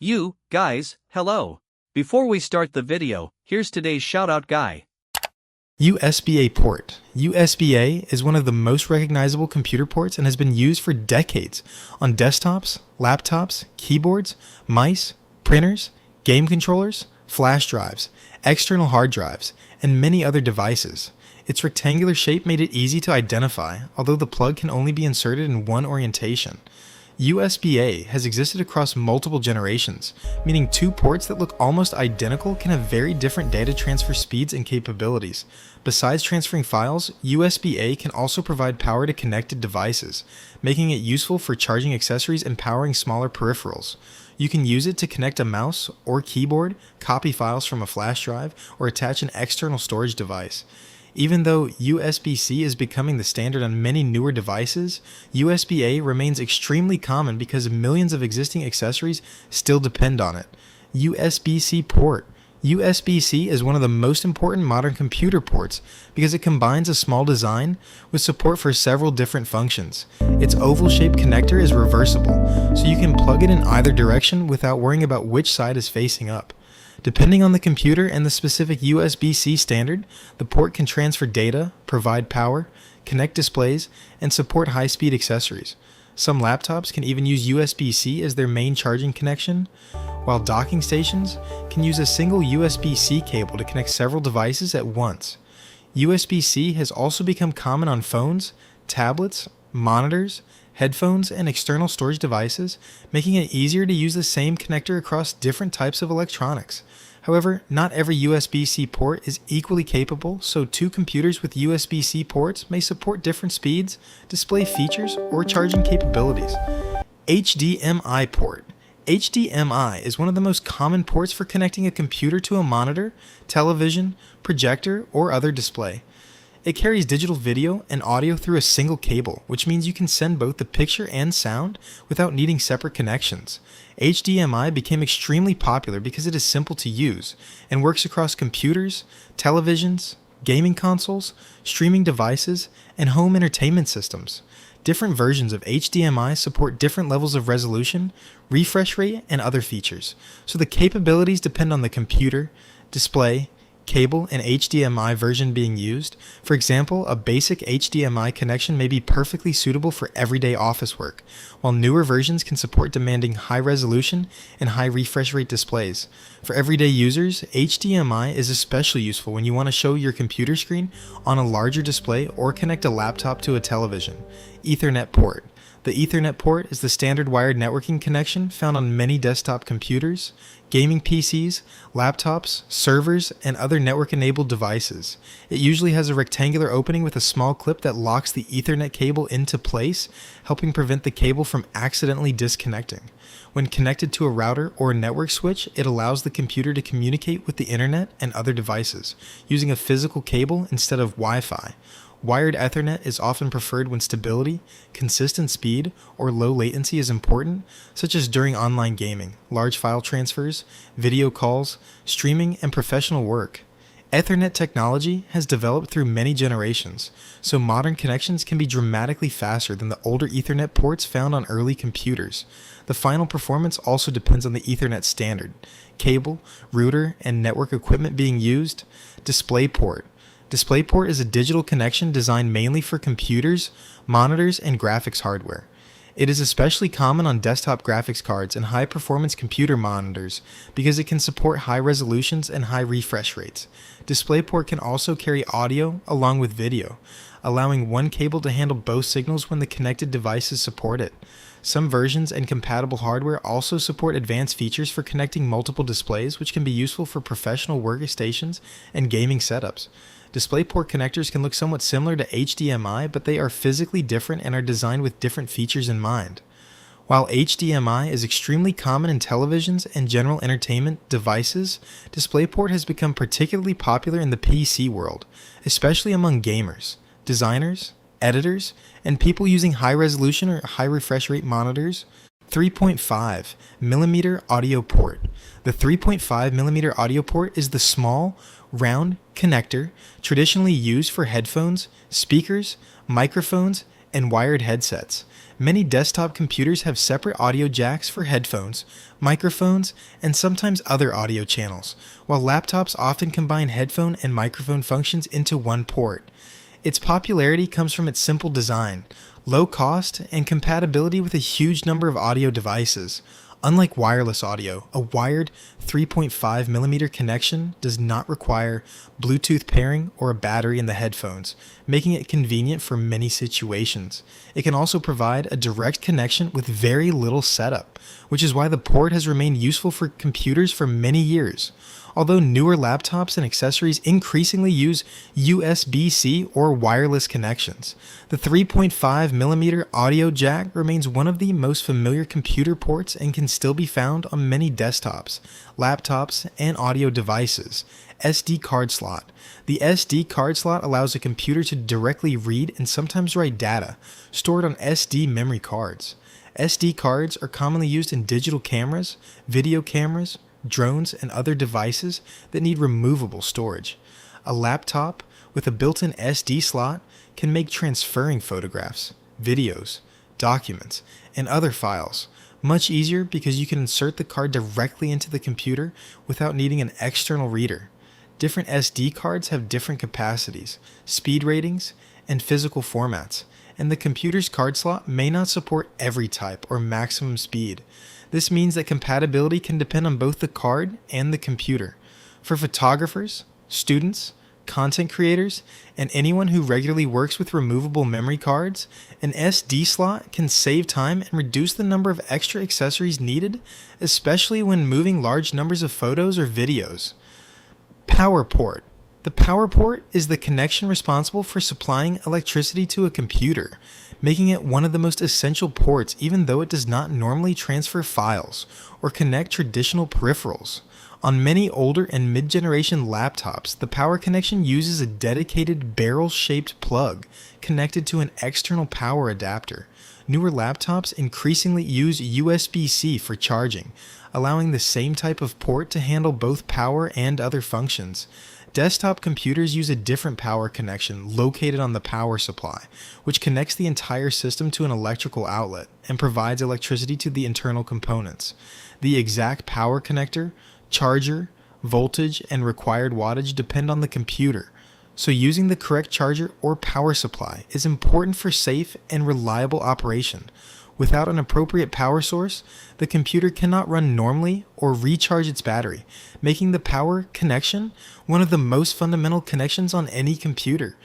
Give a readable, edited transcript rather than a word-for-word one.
You, guys, hello. Before we start the video, here's today's shoutout guy. USB-A port. USB-A is one of the most recognizable computer ports and has been used for decades on desktops, laptops, keyboards, mice, printers, game controllers, flash drives, external hard drives, and many other devices. Its rectangular shape made it easy to identify, although the plug can only be inserted in one orientation. USB-A has existed across multiple generations, meaning two ports that look almost identical can have very different data transfer speeds and capabilities. Besides transferring files, USB-A can also provide power to connected devices, making it useful for charging accessories and powering smaller peripherals. You can use it to connect a mouse or keyboard, copy files from a flash drive, or attach an external storage device. Even though USB-C is becoming the standard on many newer devices, USB-A remains extremely common because millions of existing accessories still depend on it. USB-C port. USB-C is one of the most important modern computer ports because it combines a small design with support for several different functions. Its oval-shaped connector is reversible, so you can plug it in either direction without worrying about which side is facing up. Depending on the computer and the specific USB-C standard, the port can transfer data, provide power, connect displays, and support high-speed accessories. Some laptops can even use USB-C as their main charging connection, while docking stations can use a single USB-C cable to connect several devices at once. USB-C has also become common on phones, tablets, monitors, headphones, and external storage devices, making it easier to use the same connector across different types of electronics. However, not every USB-C port is equally capable, so two computers with USB-C ports may support different speeds, display features, or charging capabilities. HDMI port. HDMI is one of the most common ports for connecting a computer to a monitor, television, projector, or other display. It carries digital video and audio through a single cable, which means you can send both the picture and sound without needing separate connections. HDMI became extremely popular because it is simple to use and works across computers, televisions, gaming consoles, streaming devices, and home entertainment systems. Different versions of HDMI support different levels of resolution, refresh rate, and other features, so the capabilities depend on the computer, display, cable, and HDMI version being used. For example, a basic HDMI connection may be perfectly suitable for everyday office work, while newer versions can support demanding high resolution and high refresh rate displays. For everyday users, HDMI is especially useful when you want to show your computer screen on a larger display or connect a laptop to a television. Ethernet port. The Ethernet port is the standard wired networking connection found on many desktop computers, gaming PCs, laptops, servers, and other network-enabled devices. It usually has a rectangular opening with a small clip that locks the Ethernet cable into place, helping prevent the cable from accidentally disconnecting. When connected to a router or a network switch, it allows the computer to communicate with the internet and other devices, using a physical cable instead of Wi-Fi. Wired Ethernet is often preferred when stability, consistent speed, or low latency is important, such as during online gaming, large file transfers, video calls, streaming, and professional work. Ethernet technology has developed through many generations, so modern connections can be dramatically faster than the older Ethernet ports found on early computers. The final performance also depends on the Ethernet standard, cable, router, and network equipment being used. DisplayPort. DisplayPort is a digital connection designed mainly for computers, monitors, and graphics hardware. It is especially common on desktop graphics cards and high-performance computer monitors because it can support high resolutions and high refresh rates. DisplayPort can also carry audio along with video, allowing one cable to handle both signals when the connected devices support it. Some versions and compatible hardware also support advanced features for connecting multiple displays, which can be useful for professional workstations and gaming setups. DisplayPort connectors can look somewhat similar to HDMI, but they are physically different and are designed with different features in mind. While HDMI is extremely common in televisions and general entertainment devices, DisplayPort has become particularly popular in the PC world, especially among gamers, designers, editors, and people using high-resolution or high-refresh rate monitors. 3.5mm audio port. The 3.5mm audio port is the small, round connector traditionally used for headphones, speakers, microphones, and wired headsets. Many desktop computers have separate audio jacks for headphones, microphones, and sometimes other audio channels, while laptops often combine headphone and microphone functions into one port. Its popularity comes from its simple design, low cost, and compatibility with a huge number of audio devices. Unlike wireless audio, a wired 3.5mm connection does not require Bluetooth pairing or a battery in the headphones, making it convenient for many situations. It can also provide a direct connection with very little setup, which is why the port has remained useful for computers for many years. Although newer laptops and accessories increasingly use USB-C or wireless connections, the 3.5mm audio jack remains one of the most familiar computer ports and can still be found on many desktops, laptops, and audio devices. SD card slot. The SD card slot allows a computer to directly read and sometimes write data stored on SD memory cards. SD cards are commonly used in digital cameras, video cameras, drones, and other devices that need removable storage. A laptop with a built-in SD slot can make transferring photographs, videos, documents, and other files much easier because you can insert the card directly into the computer without needing an external reader. Different SD cards have different capacities, speed ratings, and physical formats, and the computer's card slot may not support every type or maximum speed. This means that compatibility can depend on both the card and the computer. For photographers, students, content creators, and anyone who regularly works with removable memory cards, an SD slot can save time and reduce the number of extra accessories needed, especially when moving large numbers of photos or videos. Power port. The power port is the connection responsible for supplying electricity to a computer, making it one of the most essential ports even though it does not normally transfer files or connect traditional peripherals. On many older and mid-generation laptops, the power connection uses a dedicated barrel-shaped plug connected to an external power adapter. Newer laptops increasingly use USB-C for charging, allowing the same type of port to handle both power and other functions. Desktop computers use a different power connection located on the power supply, which connects the entire system to an electrical outlet and provides electricity to the internal components. The exact power connector, charger, voltage, and required wattage depend on the computer, so using the correct charger or power supply is important for safe and reliable operation. Without an appropriate power source, the computer cannot run normally or recharge its battery, making the power connection one of the most fundamental connections on any computer.